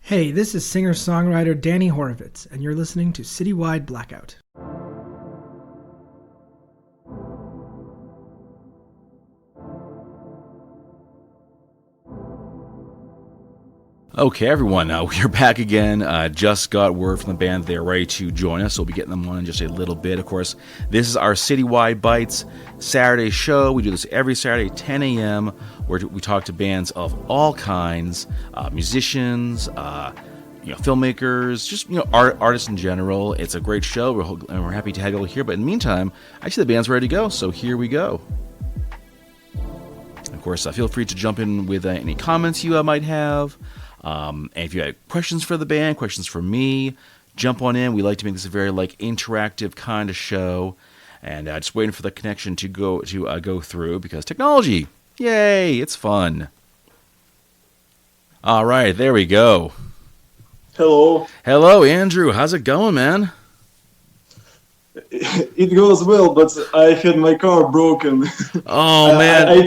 Hey, this is singer-songwriter Danny Horovitz, and you're listening to Citywide Blackout. Okay, everyone, we're back again. Just got word from the band they're ready to join us, so we'll be getting them on in just a little bit. Of course, this is our Citywide Bytes Saturday show. We do this every Saturday at 10 a.m., where we talk to bands of all kinds, musicians, filmmakers, just artists in general. It's a great show, and we're happy to have you all here. But in the meantime, actually, the band's ready to go, so here we go. Of course, feel free to jump in with any comments you might have. And if you have questions for the band, questions for me, jump on in. We like to make this a very interactive kind of show, and just waiting for the connection to go through, because technology, yay, it's fun. All right, there we go. Hello, Andrew. How's it going, man? It goes well, but I had my car broken. Oh man.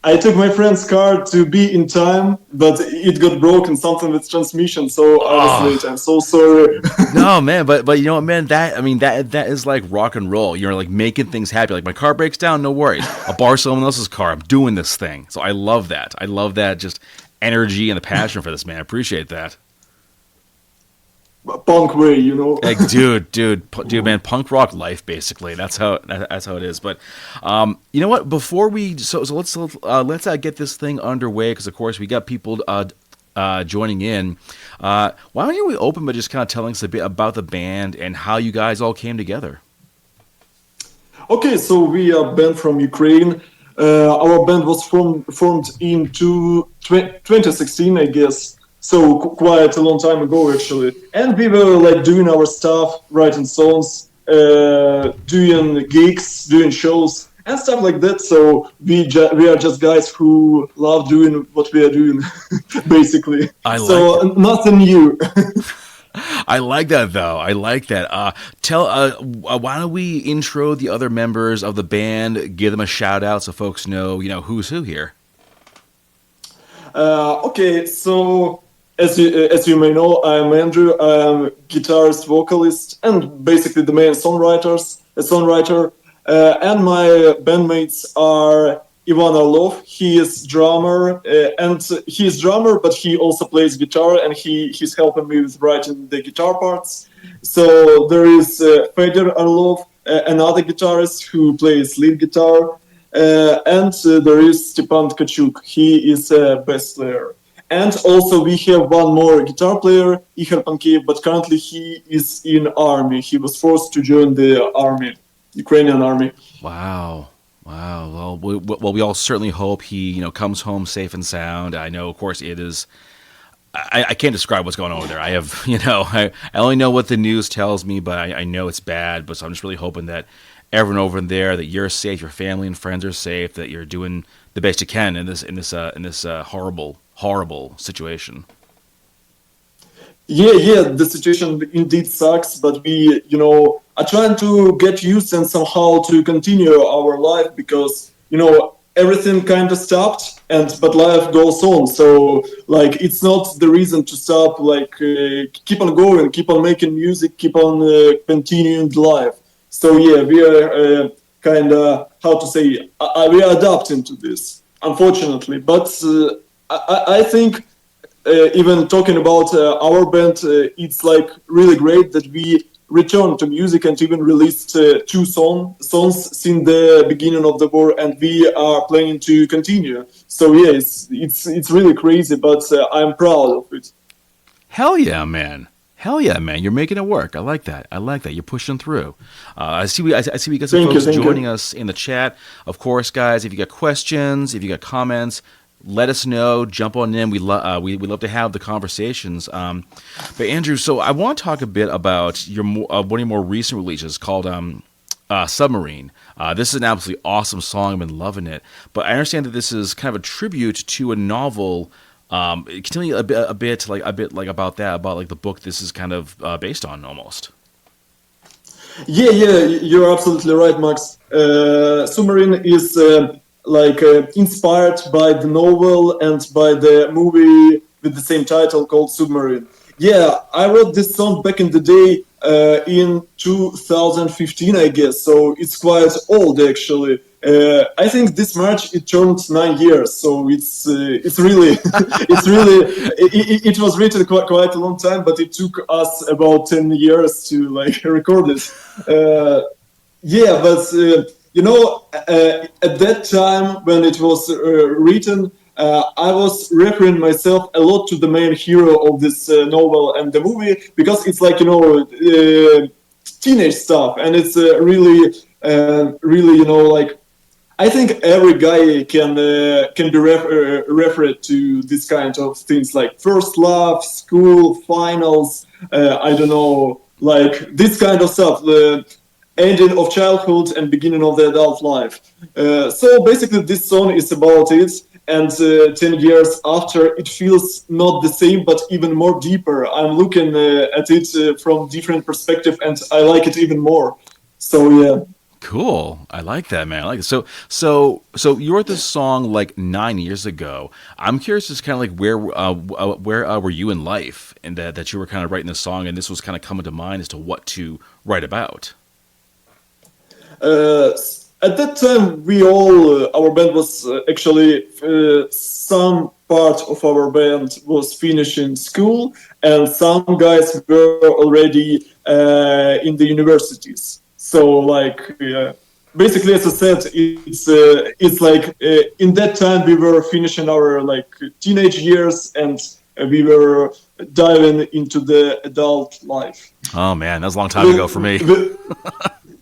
I took my friend's car to be in time, but it got broken, something with transmission, so I was late. I'm so sorry. No, man, but you know what, man? That is like rock and roll. You're like making things happy. Like, my car breaks down, no worries. I'll borrow someone else's car. I'm doing this thing. So I love that. I love that just energy and the passion for this, man. I appreciate that. Punk way, Like, dude, man, punk rock life, basically. That's how it is. But you know what? Before we let's get this thing underway, because of course we got people joining in. Why don't we open by just kind of telling us a bit about the band and how you guys all came together? Okay, so we are a band from Ukraine. Our band was formed in 2016, I guess. So quite a long time ago, actually. And we were doing our stuff, writing songs, doing gigs, doing shows, and stuff like that. So we are just guys who love doing what we are doing, basically. Nothing new. I like that, though. I like that. Why don't we intro the other members of the band, give them a shout out so folks know, who's who here. Okay, so as you may know, I'm Andrew. I'm guitarist, vocalist, and basically the main songwriter. And my bandmates are Ivan Orlov. He is drummer, but he also plays guitar, and he's helping me with writing the guitar parts. So there is Fedor Orlov, another guitarist who plays lead guitar, and there is Stepan Tkachuk. He is a bass player. And also we have one more guitar player, Ihor Pankiev, but currently he is in army. He was forced to join the army, Ukrainian army. Wow. Well, we all certainly hope he, comes home safe and sound. I know, of course, it is. I can't describe what's going on over there. I have, I only know what the news tells me, but I know it's bad. But so I'm just really hoping that everyone over there, that you're safe, your family and friends are safe, that you're doing the best you can in this horrible situation. Yeah, the situation indeed sucks, but we, are trying to get used and somehow to continue our life, because, everything kind of stopped, but life goes on. So, it's not the reason to stop, keep on going, keep on making music, keep on continuing life. So, yeah, we are we are adapting to this, unfortunately. But I think even talking about our band, it's really great that we returned to music and even released two songs since the beginning of the war, and we are planning to continue. So yeah, it's really crazy, but I'm proud of it. Hell yeah, man! You're making it work. I like that. You're pushing through. I see we got some folks joining us in the chat. Of course, guys, if you got questions, if you got comments, let us know. Jump on in. We love to have the conversations. But Andrew, so I want to talk a bit about one of your more recent releases called Submarine. This is an absolutely awesome song. I've been loving it. But I understand that this is kind of a tribute to a novel. Can you tell me a bit about that, about the book this is kind of based on almost? Yeah, you're absolutely right, Max. Submarine is inspired by the novel and by the movie with the same title called Submarine. Yeah, I wrote this song back in the day in 2015, I guess. So it's quite old, actually. I think this March it turned 9 years. So it's really it was written quite a long time, but it took us about 10 years to like record it. Yeah, but at that time when it was written, I was referring myself a lot to the main hero of this novel and the movie because it's like teenage stuff, and it's really like I think every guy can be referred to this kind of things like first love, school, finals. I don't know, like this kind of stuff. The ending of childhood and beginning of the adult life. So basically, this song is about it. And 10 years after, it feels not the same, but even more deeper. I'm looking at it from different perspective, and I like it even more. So yeah. Cool. I like that, man. I like it. So you wrote this song like 9 years ago. I'm curious, just kind of like where were you in life, and that you were kind of writing this song, and this was kind of coming to mind as to what to write about. At that time, we all, our band was actually, some part of our band was finishing school, and some guys were already in the universities. So, like, basically, as I said, it's like in that time we were finishing our like teenage years, and we were diving into the adult life. Oh man, that was a long time ago for me.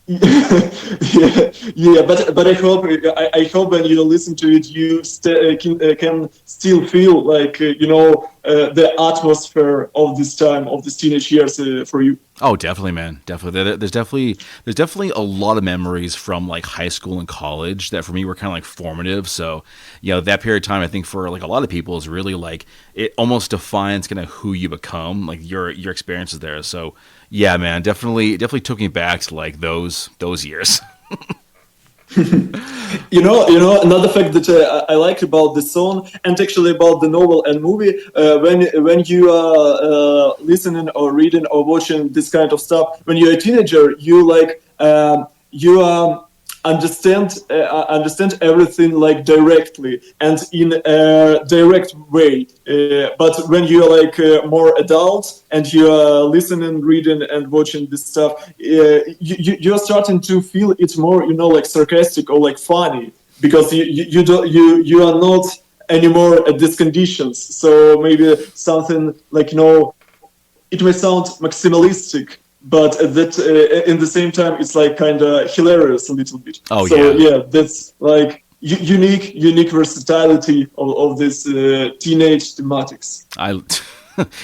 yeah, but I hope when you listen to it, you can still feel like the atmosphere of this time, of these teenage years for you. Oh, definitely, man. Definitely. There's definitely a lot of memories from like high school and college that for me were kind of like formative. So, that period of time, I think for like a lot of people is really like it almost defines kind of who you become, like your experiences there. So, yeah, man, definitely took me back to like those years. Another fact that I like about the song and actually about the novel and movie, when you are listening or reading or watching this kind of stuff, when you're a teenager, you like you understand everything like directly and in a direct way. But when you're like more adult and you are listening, reading, and watching this stuff, you're starting to feel it more, like sarcastic or like funny because you are not anymore at these conditions. So maybe something like it may sound maximalistic, but at that in the same time it's like kind of hilarious a little bit. Oh, so yeah, that's like unique versatility of this teenage thematics.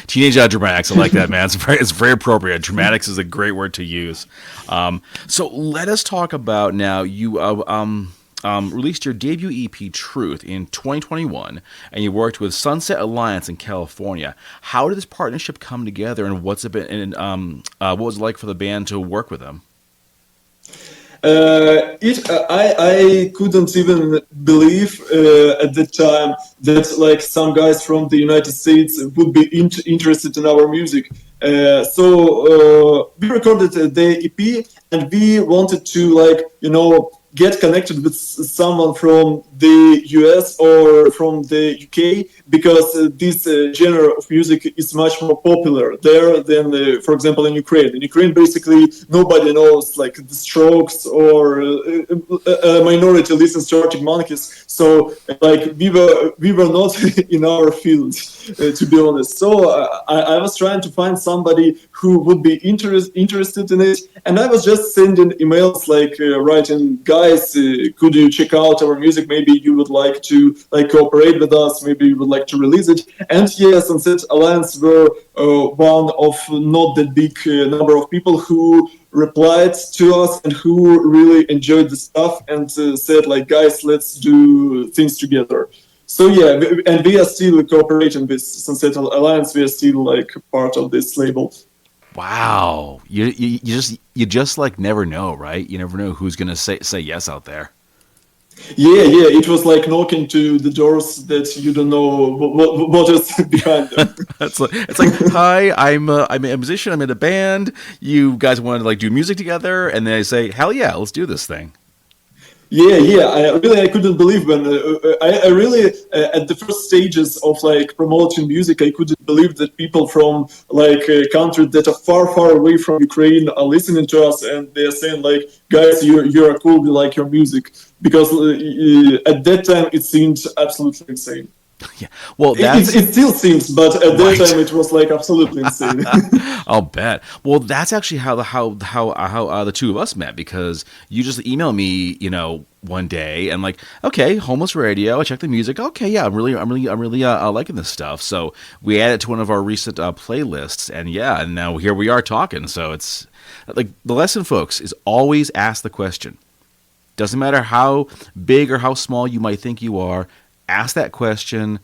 Teenage dramatics, I like that, man. It's very appropriate. Dramatics is a great word to use. So let us talk about now. You released your debut EP, Truth, in 2021, and you worked with Sunset Alliance in California. How did this partnership come together, and what's it been? And what was it like for the band to work with them? I couldn't even believe at the time that like some guys from the United States would be interested in our music. So we recorded the EP, and we wanted to get connected with someone from the US or from the UK because this genre of music is much more popular there than, for example, in Ukraine. In Ukraine, basically, nobody knows like the Strokes or a minority listens to Arctic Monkeys. So, like, we were not in our field, to be honest. So I was trying to find somebody who would be interested in it, and I was just sending emails, like writing, guys, could you check out our music? Maybe you would like to cooperate with us. Maybe you would like to release it. And yes, Sunset Alliance were one of not that big number of people who replied to us and who really enjoyed the stuff and said like, guys, let's do things together. So yeah, and we are still cooperating with Sunset Alliance. We are still like part of this label. Wow, you just like never know, right? You never know who's gonna say yes out there. Yeah, it was like knocking to the doors that you don't know what is behind them. It's like, hi, I'm a musician. I'm in a band. You guys want to like do music together? And then I say, hell yeah, let's do this thing. Yeah. I couldn't believe when I really at the first stages of like promoting music, I couldn't believe that people from like countries that are far away from Ukraine are listening to us, and they're saying like, guys, you're cool, we like your music, because at that time it seemed absolutely insane. Yeah. Well, It still seems, but at that right. time it was like absolutely insane. I'll bet. Well, that's actually how the two of us met, because you just emailed me, one day, and like, okay, Homeless Radio. I checked the music. Okay, yeah, I'm really liking this stuff. So we added it to one of our recent playlists, and yeah, and now here we are talking. So it's like the lesson, folks, is always ask the question. Doesn't matter how big or how small you might think you are. Ask that question.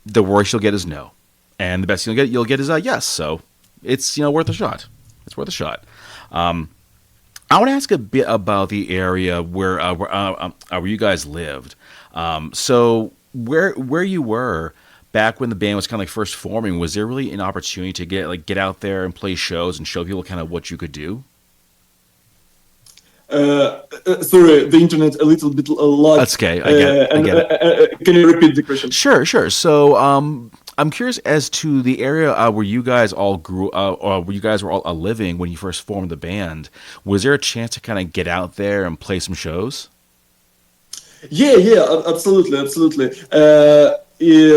The worst you'll get is no, and the best you'll get is a yes. So it's worth a shot. It's worth a shot. I want to ask a bit about the area where you guys lived. So where you were back when the band was kind of like first forming, was there really an opportunity to get out there and play shows and show people kind of what you could do? Sorry, the internet a little bit lag. That's okay. I get it. Can you repeat the question? Sure. So, I'm curious as to the area where you guys all grew, or where you guys were all living when you first formed the band. Was there a chance to kind of get out there and play some shows? Yeah, absolutely.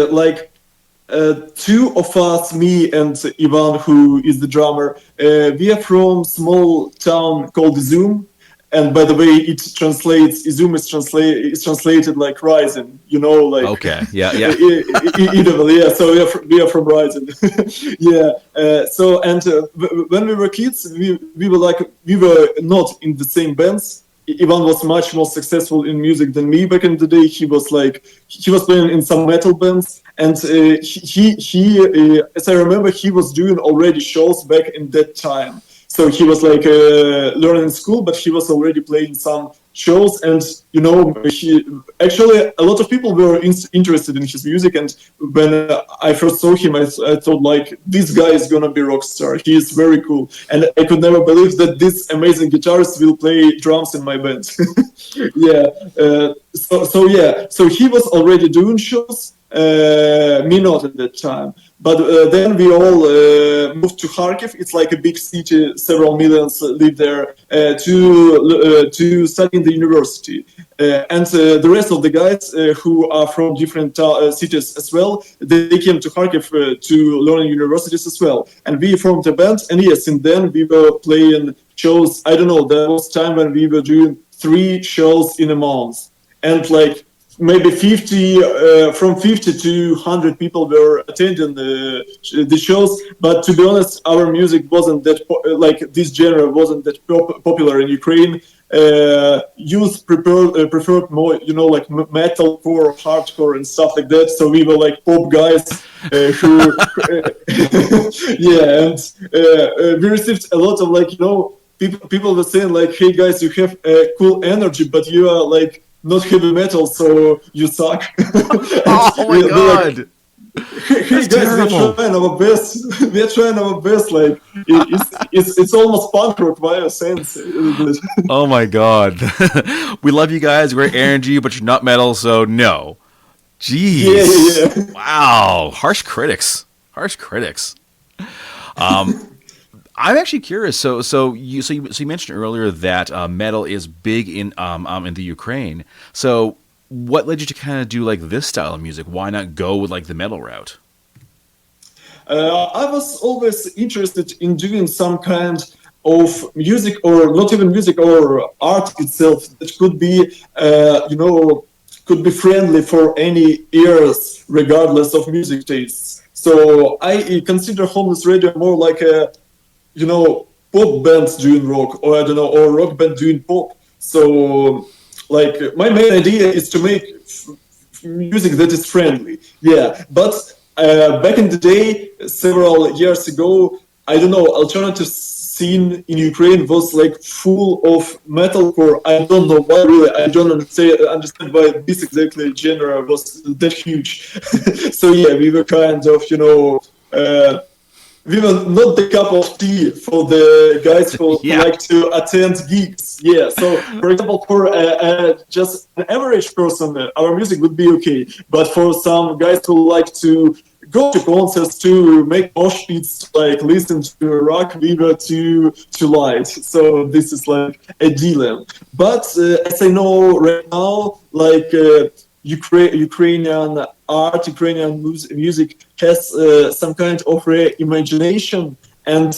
Like two of us, me and Ivan, who is the drummer, we are from small town called Izum. And by the way, it translates. Izum is translated like rising. Like okay, yeah. Yeah. So we are from rising. Yeah. So and when we were kids, we were not in the same bands. Ivan was much more successful in music than me back in the day. He was playing in some metal bands, and he as I remember, he was doing already shows back in that time. So he was like learning in school, but he was already playing some shows, and he actually a lot of people were interested in his music. And when I first saw him, I thought like, this guy is gonna be a rock star. He is very cool, and I could never believe that this amazing guitarist will play drums in my band. Yeah. So he was already doing shows. Me not at that time. But then we all moved to Kharkiv. It's like a big city, several millions live there, to study in the university. And the rest of the guys who are from different cities as well, they came to Kharkiv to learn in universities as well. And we formed a band. And yes, and then we were playing shows. I don't know, there was time when we were doing 3 shows in a month. And like, maybe 50 to 100 people were attending the shows, but to be honest, our music wasn't that this genre wasn't that popular in Ukraine. Youth preferred more, like metalcore, hardcore, and stuff like that. So we were like pop guys who, yeah, and we received a lot of people were saying like, "Hey guys, you have cool energy, but you are like not heavy metal, so you suck." Oh my god! Hey guys, we're trying our best. We're trying our best. Like it's almost punk rock via sense. Oh my god! We love you guys. Great energy, but you're not metal, so no. Jeez. Yeah. Wow. Harsh critics. I'm actually curious. So you mentioned earlier that metal is big in the Ukraine. So what led you to kind of do like this style of music? Why not go with like the metal route? I was always interested in doing some kind of music, or not even music, or art itself that could be, could be friendly for any ears, regardless of music tastes. So I consider Homeless Radio more like a pop bands doing rock, or I don't know, or rock band doing pop. So, like, my main idea is to make music that is friendly. Yeah, but back in the day, several years ago, I don't know, alternative scene in Ukraine was like full of metalcore. I don't know why, really. I don't understand why this exactly genre was that huge. So yeah, we were kind of, we were not the cup of tea for the guys who like to attend gigs. Yeah, so for example, for just an average person, our music would be okay. But for some guys who like to go to concerts, to make mosh pits, like listen to rock, we were too light. So this is like a dilemma. But as I know right now, like Ukrainian art, Ukrainian music has some kind of imagination, and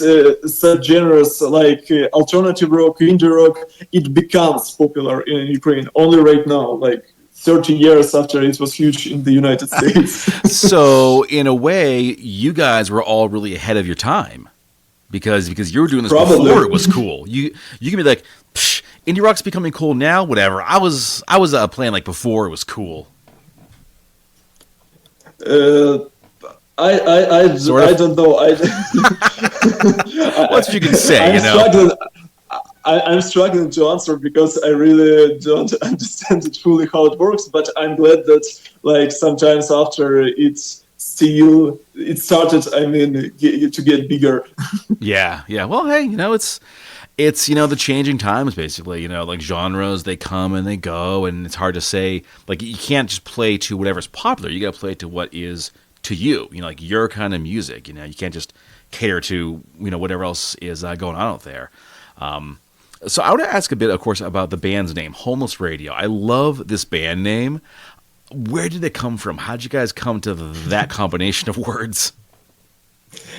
such genres like alternative rock, indie rock, it becomes popular in Ukraine only right now, like 30 years after it was huge in the United States. So in a way, you guys were all really ahead of your time because you were doing this before it was cool. You can be like, psh, indie rock's becoming cool now, whatever. I was playing like before it was cool. I don't know. What you can say, I'm struggling to answer because I really don't understand it fully how it works. But I'm glad that like sometimes after it started. I mean, to get bigger. Yeah. Well, hey, it's the changing times basically. Like genres, they come and they go, and it's hard to say. Like you can't just play to whatever's popular. You got to play to what is to you. Like your kind of music. You can't just cater to whatever else is going on out there. So I want to ask a bit, of course, about the band's name, Homeless Radio. I love this band name. Where did it come from? How did you guys come to that combination of words?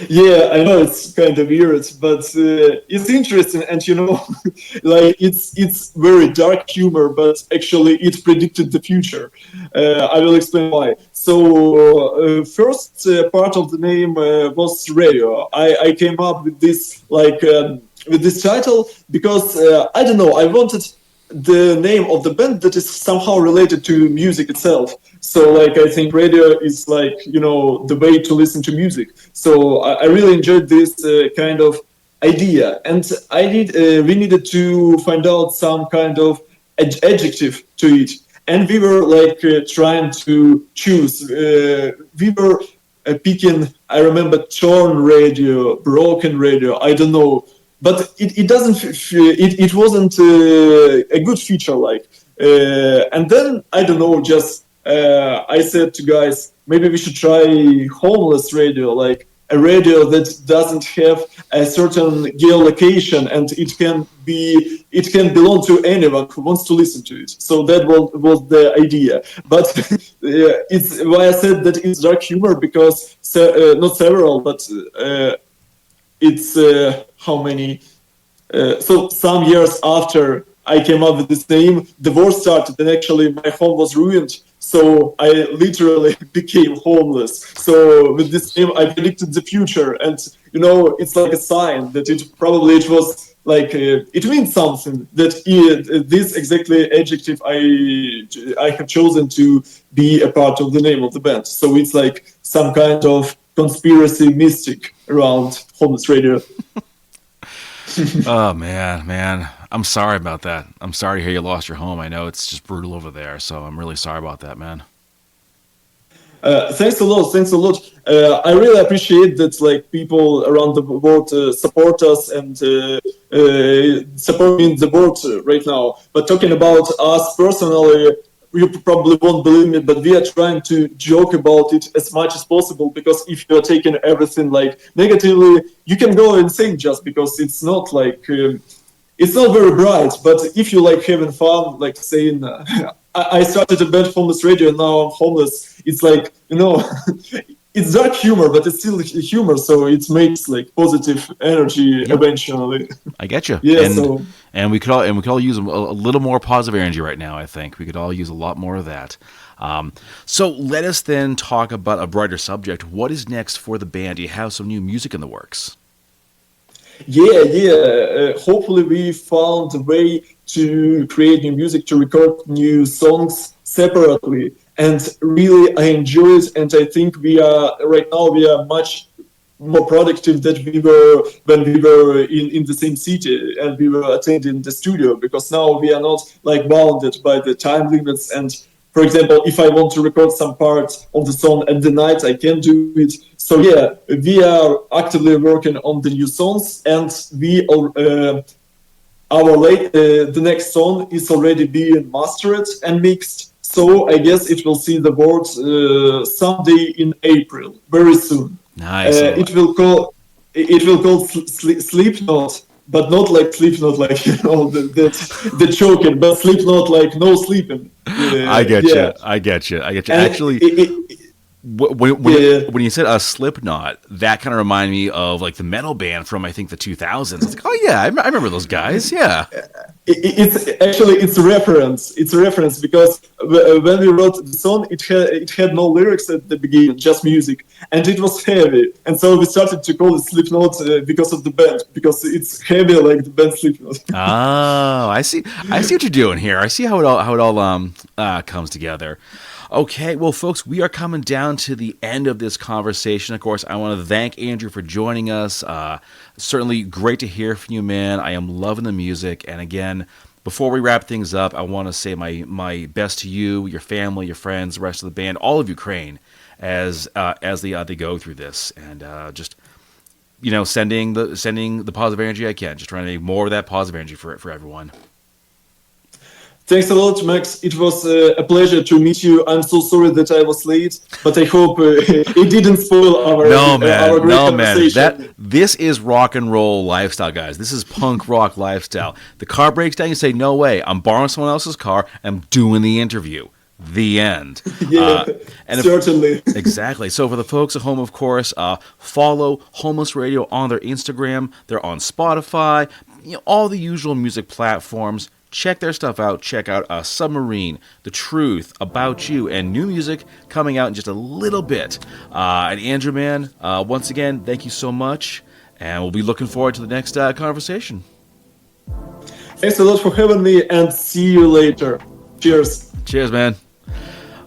Yeah, I know it's kind of weird, but it's interesting, and like it's very dark humor, but actually it predicted the future. I will explain why. So first part of the name was radio. I came up with this with this title because I don't know, I wanted the name of the band that is somehow related to music itself. So like I think radio is like the way to listen to music. So I really enjoyed this kind of idea, and we needed to find out some kind of adjective to it, and we were like trying to choose. We were picking. I remember torn radio, broken radio. I don't know. But it doesn't. It wasn't a good feature, and then I don't know. Just I said to guys, maybe we should try homeless radio, like a radio that doesn't have a certain geolocation, and it can belong to anyone who wants to listen to it. So that was the idea. But it's why I said that it's dark humor, because not several, but. It's how many? So some years after I came up with this name, the war started, and actually my home was ruined. So I literally became homeless. So with this name, I predicted the future, and it's like a sign that it was like it means something. That this exactly adjective I have chosen to be a part of the name of the band. So it's like some kind of conspiracy mystic around homeless radio. Oh man, I'm sorry about that. I'm sorry to hear you lost your home. I know it's just brutal over there, so I'm really sorry about that, man. Thanks a lot. I really appreciate that like people around the world support us and support me in the world right now. But talking about us personally, you probably won't believe me, but we are trying to joke about it as much as possible, because if you're taking everything like negatively, you can go insane, just because it's not like it's not very bright. But if you like having fun, like saying I started a band, Homeless Radio, and now I'm homeless, it's like it's dark humor, but it's still humor, so it makes like positive energy eventually. I get you. Yeah, and we could all use a little more positive energy right now. I think we could all use a lot more of that. So let us then talk about a brighter subject. What is next for the band? Do you have some new music in the works? Yeah. Hopefully we found a way to create new music, to record new songs separately. And really, I enjoy it, and I think we are much more productive than we were when we were in the same city and we were attending the studio, because now we are not like bounded by the time limits. And for example, if I want to record some parts of the song at the night, I can do it. So yeah, we are actively working on the new songs, and the next song is already being mastered and mixed. So I guess it will see the world someday in April, very soon. Nice. It will call Sleepnot, but not like Sleepnot, like the choking, but Sleepnot like no sleeping. I get you. And Actually, when you said Slipknot, that kind of reminded me of like the metal band from I think the 2000s. It's like, oh yeah, I remember those guys. Yeah. It's a reference. It's a reference because when we wrote the song, it had no lyrics at the beginning, just music, and it was heavy. And so we started to call it Slipknot because of the band, because it's heavy like the band Slipknot. Oh, I see what you're doing here. I see how it all comes together. Okay, well, folks, we are coming down to the end of this conversation. Of course, I want to thank Andrew for joining us. Certainly great to hear from you, man. I am loving the music. And again, before we wrap things up, I want to say my best to you, your family, your friends, the rest of the band, all of Ukraine, as they go through this, and just sending the positive energy I can. Just trying to make more of that positive energy for everyone. Thanks a lot, Max. It was a pleasure to meet you. I'm so sorry that I was late, but I hope it didn't spoil our great conversation. This is rock and roll lifestyle, guys. This is punk rock lifestyle. The car breaks down, you say, no way. I'm borrowing someone else's car. I'm doing the interview. The end. Yeah, certainly. Exactly. So for the folks at home, of course, follow Homeless Radio on their Instagram. They're on Spotify, all the usual music platforms. Check their stuff out. Check out Submarine, The Truth, About You, and new music coming out in just a little bit. And Andrew, man, once again, thank you so much. And we'll be looking forward to the next conversation. Thanks a lot for having me, and see you later. Cheers. Cheers, man.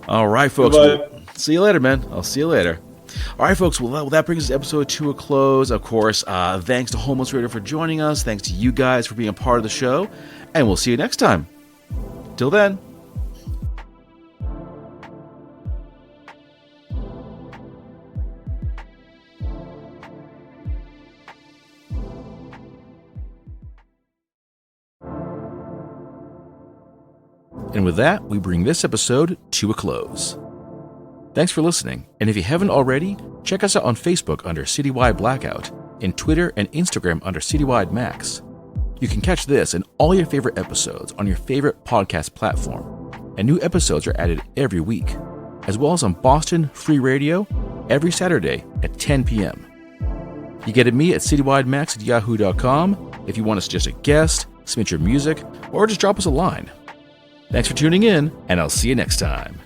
All right, folks. We'll see you later, man. I'll see you later. All right, folks, well, that brings this episode to a close. Of course, thanks to Homeless Radio for joining us. Thanks to you guys for being a part of the show. And we'll see you next time. Till then. And with that, we bring this episode to a close. Thanks for listening, and if you haven't already, check us out on Facebook under Citywide Blackout, and Twitter and Instagram under Citywide Max. You can catch this and all your favorite episodes on your favorite podcast platform, and new episodes are added every week, as well as on Boston Free Radio every Saturday at 10 p.m. You get at me at citywidemax@yahoo.com if you want to suggest a guest, submit your music, or just drop us a line. Thanks for tuning in, and I'll see you next time.